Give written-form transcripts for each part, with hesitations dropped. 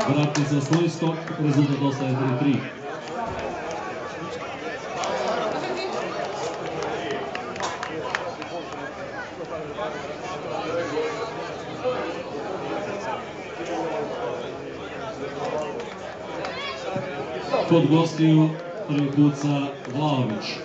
Vratni za svoj skok, rezultat ostaje 3-3. Kod gostiju prvi puca Vlaović.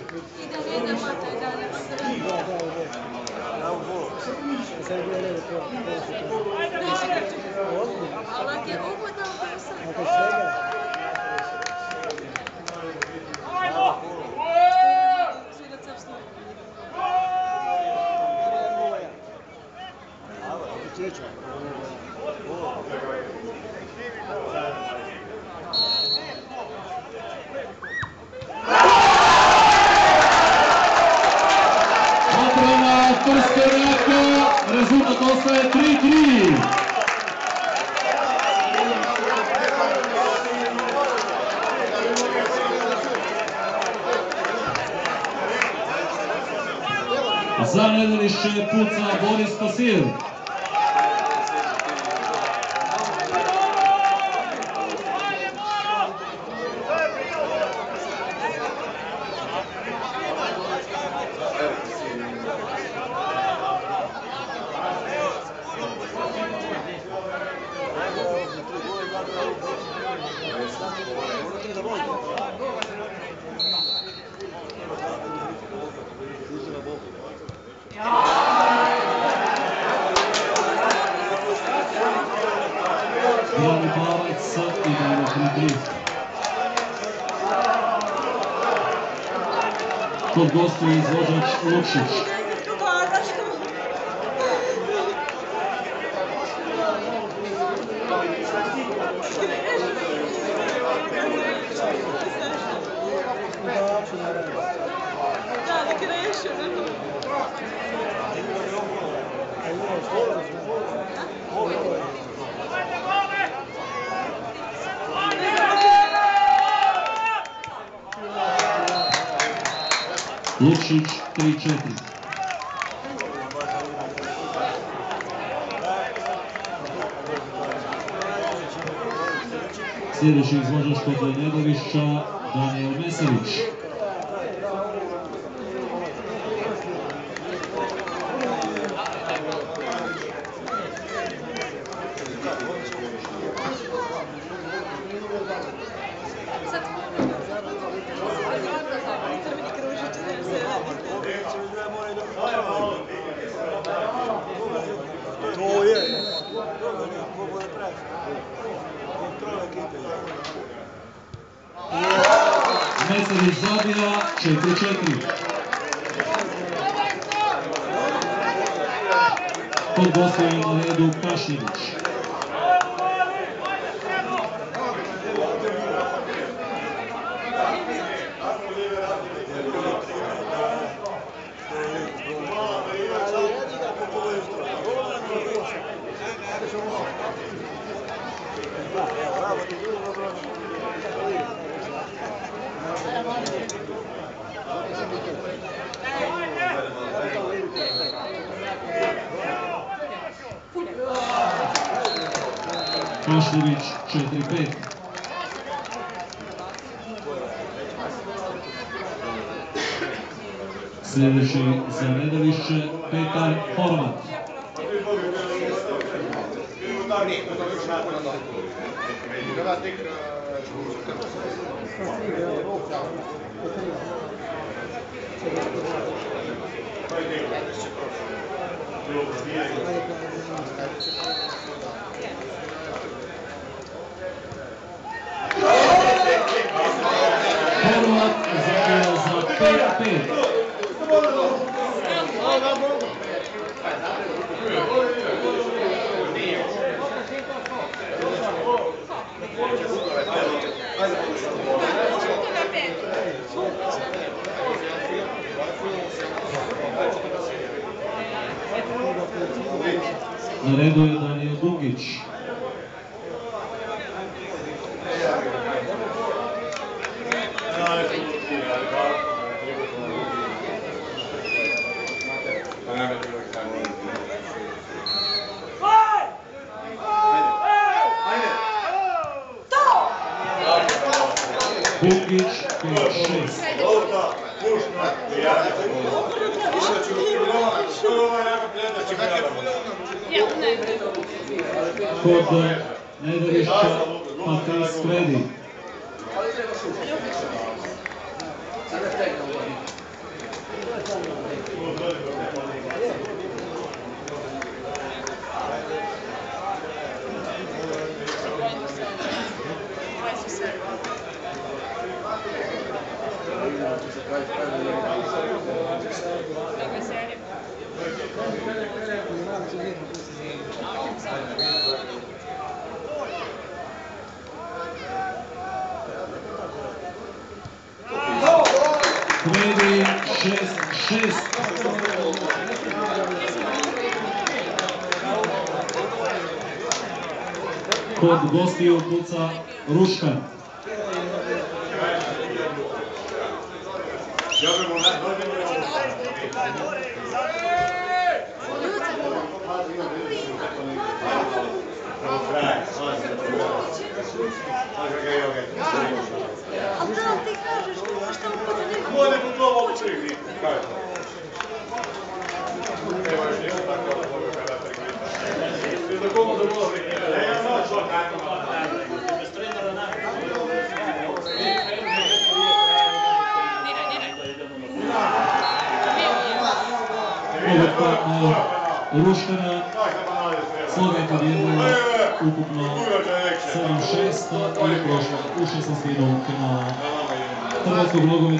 Odbrana Trstenjaka, rezultat ostaje 3-3. Za Nedelišće puca Boris Pasir. Glavni plavac i dalje 3-3. Kod gostu je izvođač Lukšić. Lukšić 3-4. Sljedeći izvođač kod Nedelišća Danijel Mesarić. Mesarić zabija 4-4. Kod gosta je na redu Kašinić. Kašljević 4-5. Sljedeći za Nedelišće Petar Horvat. Horvat zabija za 5-5. Na redu je Danijel Dukić. Dukić 5-6. Kod Nedelišća Matris Kredi. Kredi 6-6. Kod gostiju kuca Ruškan. A da ti kažeš, šta upotrebi? Može po to mogu prihviti, kažeš. Evo još nije tako da mogu kada prihviti. Svi da komu da bilo prihviti. Ja sam što tako. Bez trenera nakon. Ovo partner Ruškana. Slovenka dijelila ukupno 7-6 i prošla u 16. finala Hrvatskog nogometnog